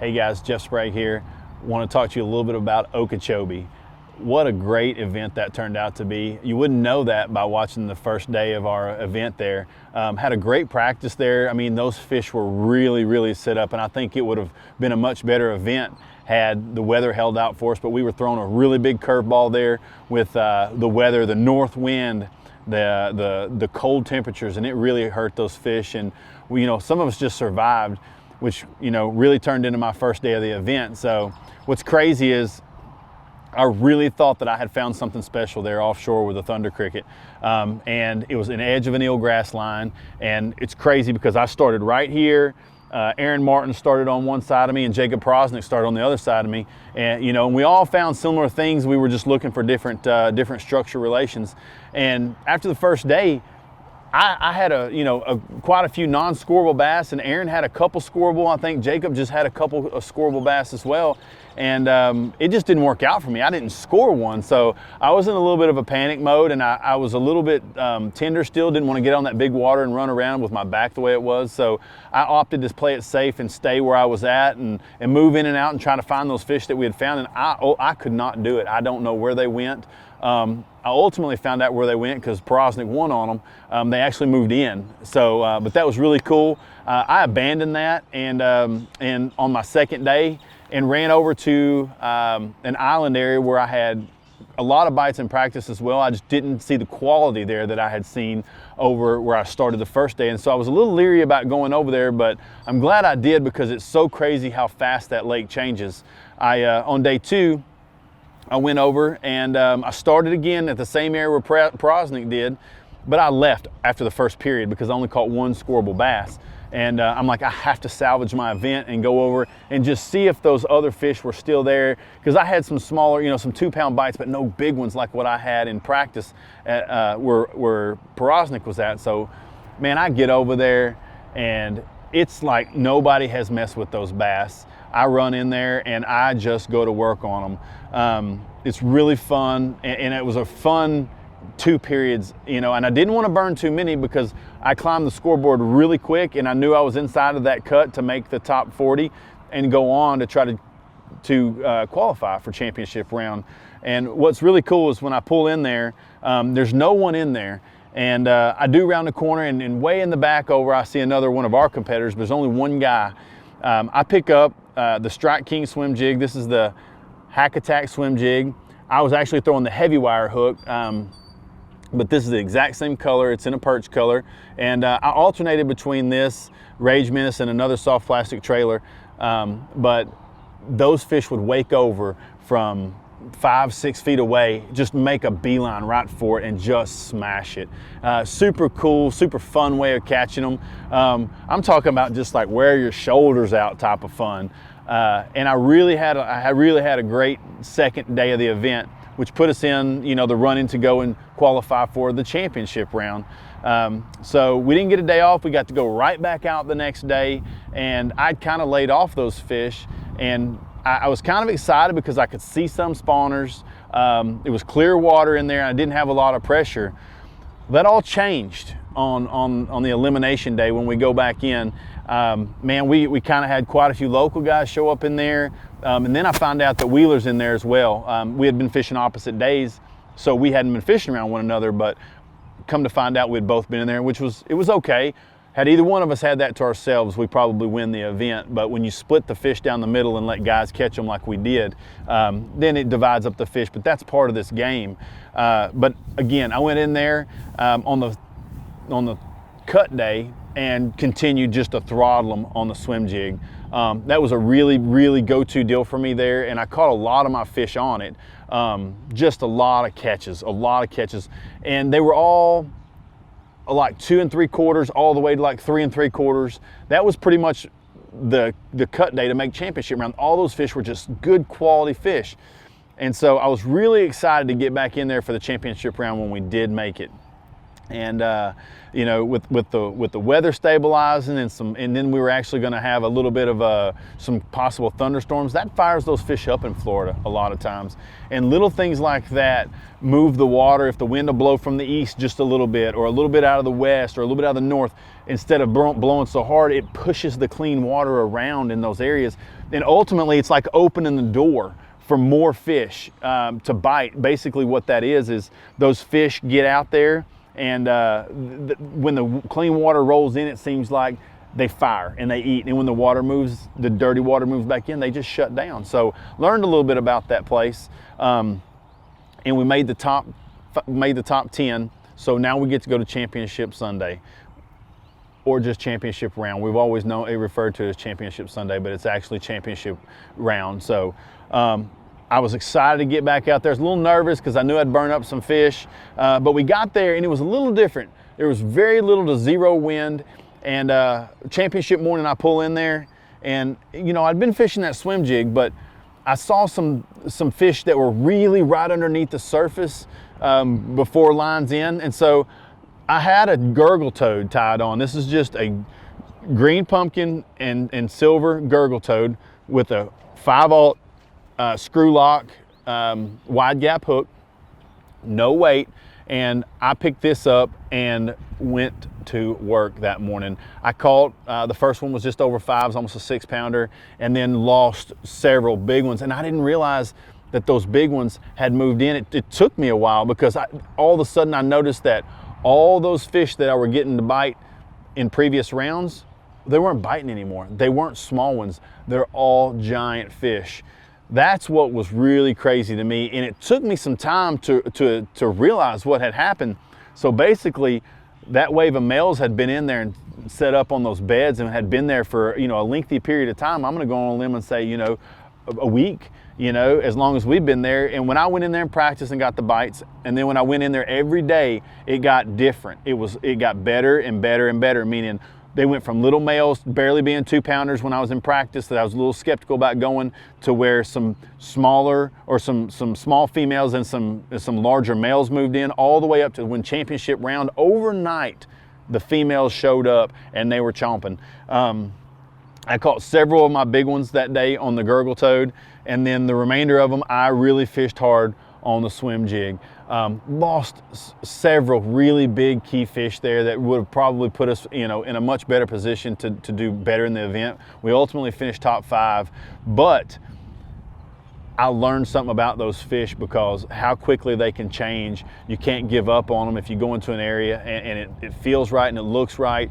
Hey guys, Jeff Sprague here. Want to talk to you a little bit about Okeechobee. What a great event that turned out to be. You wouldn't know that by watching the first day of our event there. Had a great practice there. I mean, those fish were really set up, and I think it would have been a much better event had the weather held out for us, but we were throwing a really big curveball there with the weather, the north wind, the cold temperatures, and it really hurt those fish. And we, some of us just survived, which really turned into my first day of the event. So what's crazy is I really thought that I had found something special there offshore with a thunder cricket, and it was an edge of an eelgrass line. And it's crazy because I started right here. Aaron Martin started on one side of me, and Jacob Prosnick started on the other side of me. And and we all found similar things. We were just looking for different structure relations. And after the first day, I had quite a few non-scoreable bass, and Aaron had a couple scoreable. I think Jacob just had a couple of scoreable bass as well. And it just didn't work out for me. I didn't score one. So I was in a little bit of a panic mode, and I was a little bit tender still, didn't want to get on that big water and run around with my back the way it was. So I opted to play it safe and stay where I was at and move in and out and try to find those fish that we had found. And I could not do it. I don't know where they went. I ultimately found out where they went because Prosnick won on them. They actually moved in. So, but that was really cool. I abandoned that and on my second day and ran over to an island area where I had a lot of bites in practice as well. I just didn't see the quality there that I had seen over where I started the first day. And so I was a little leery about going over there, but I'm glad I did because it's so crazy how fast that lake changes. On day 2, I went over and I started again at the same area where Prosnick did, but I left after the first period because I only caught one scoreable bass. And I'm like, I have to salvage my event and go over and just see if those other fish were still there. Because I had some smaller, some 2-pound bites, but no big ones like what I had in practice at, where Prosnick was at. So, man, I get over there and it's like nobody has messed with those bass. I run in there and I just go to work on them. It's really fun, and it was a fun 2 periods, and I didn't want to burn too many because I climbed the scoreboard really quick and I knew I was inside of that cut to make the top 40 and go on to try to qualify for championship round. And what's really cool is when I pull in there, there's no one in there. And I do round the corner, and way in the back over, I see another one of our competitors, but there's only one guy. I pick up the Strike King swim jig. This is the Hack Attack swim jig. I was actually throwing the heavy wire hook, but this is the exact same color. It's in a perch color. And I alternated between this Rage Menace and another soft plastic trailer. But those fish would wake over from 5-6 feet away, just make a beeline right for it and just smash it. Super cool, super fun way of catching them. I'm talking about just like wear your shoulders out type of fun. And I really had a great second day of the event, which put us in, the running to go and qualify for the championship round. So we didn't get a day off. We got to go right back out the next day, and I'd kind of laid off those fish, and I was kind of excited because I could see some spawners. It was clear water in there, and I didn't have a lot of pressure. That all changed on the elimination day when we go back in. Man, we kind of had quite a few local guys show up in there. And then I found out that Wheeler's in there as well. We had been fishing opposite days, so we hadn't been fishing around one another, but come to find out we'd both been in there, it was okay. Had either one of us had that to ourselves, we probably win the event. But when you split the fish down the middle and let guys catch them like we did, then it divides up the fish, but that's part of this game. But again, I went in there on the cut day and continued just to throttle them on the swim jig. That was a really go-to deal for me there, and I caught a lot of my fish on it. Just a lot of catches, and they were all like 2 3/4 all the way to like 3 3/4. That was pretty much the cut day to make championship round. All those fish were just good quality fish, and so I was really excited to get back in there for the championship round when we did make it. And you know, with the weather stabilizing and then we were actually going to have a little bit of some possible thunderstorms, that fires those fish up in Florida a lot of times. And little things like that move the water. If the wind will blow from the east just a little bit, or a little bit out of the west, or a little bit out of the north, instead of blowing so hard, it pushes the clean water around in those areas. And ultimately, it's like opening the door for more fish to bite. Basically what that is those fish get out there, and when the clean water rolls in, it seems like they fire and they eat. And when the water moves, the dirty water moves back in, they just shut down. So learned a little bit about that place. And we made the top 10. So now we get to go to Championship Sunday, or just Championship Round. We've always known it referred to as Championship Sunday, but it's actually Championship Round. So I was excited to get back out there. I was a little nervous because I knew I'd burn up some fish, but we got there and it was a little different. There was very little to zero wind, and championship morning I pull in there, and you know, I'd been fishing that swim jig, but I saw some fish that were really right underneath the surface before lines in, and so I had a gurgle toad tied on. This is just a green pumpkin and silver gurgle toad with a 5/0 screw lock wide gap hook, no weight, and I picked this up and went to work that morning. I caught the first one was just over 5, it was almost a 6-pounder, and then lost several big ones, and I didn't realize that those big ones had moved in. It took me a while, because all of a sudden I noticed that all those fish that I were getting to bite in previous rounds, they weren't biting anymore. They weren't small ones. They're all giant fish. That's what was really crazy to me, and it took me some time to realize what had happened. So basically, that wave of males had been in there and set up on those beds and had been there for, you know, a lengthy period of time. I'm going to go on a limb and say, you know, a week, you know, as long as we've been there. And when I went in there and practiced and got the bites, and then when I went in there every day, it got different. It got better and better and better, meaning they went from little males barely being 2-pounders when I was in practice, that I was a little skeptical about going, to where some smaller, or some small females and some larger males moved in, all the way up to when championship round, overnight, the females showed up and they were chomping. I caught several of my big ones that day on the gurgle toad, and then the remainder of them, I really fished hard on the swim jig. Lost several really big key fish there that would have probably put us, you know, in a much better position to do better in the event. We ultimately finished top 5, but I learned something about those fish, because how quickly they can change. You can't give up on them if you go into an area and it feels right and it looks right.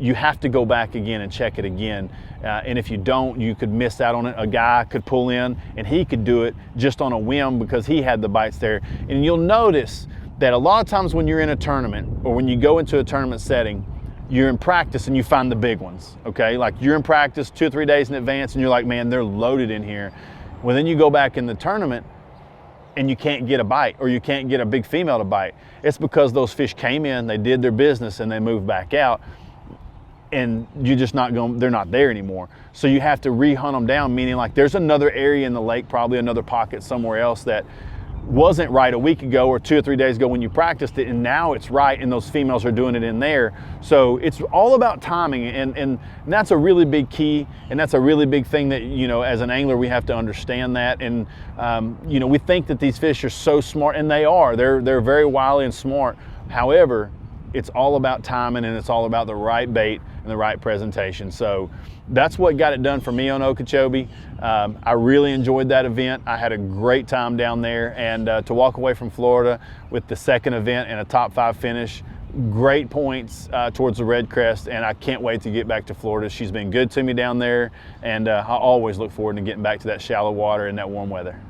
You have to go back again and check it again. And if you don't, you could miss out on it. A guy could pull in and he could do it just on a whim because he had the bites there. And you'll notice that a lot of times when you're in a tournament, or when you go into a tournament setting, you're in practice and you find the big ones, okay? Like you're in practice 2 or 3 days in advance and you're like, man, they're loaded in here. Well, then you go back in the tournament and you can't get a bite, or you can't get a big female to bite. It's because those fish came in, they did their business, and they moved back out. And you're just not going, they're not there anymore. So you have to re-hunt them down, meaning like there's another area in the lake, probably another pocket somewhere else that wasn't right a week ago or 2 or 3 days ago when you practiced it, and now it's right, and those females are doing it in there. So it's all about timing, and that's a really big key, and that's a really big thing that, you know, as an angler we have to understand that. And you know, we think that these fish are so smart, and they are. They're very wily and smart. However, it's all about timing, and it's all about the right bait and the right presentation. So that's what got it done for me on Okeechobee. I really enjoyed that event. I had a great time down there, and to walk away from Florida with the second event and a top 5 finish, great points towards the Red Crest, and I can't wait to get back to Florida. She's been good to me down there, and I always look forward to getting back to that shallow water and that warm weather.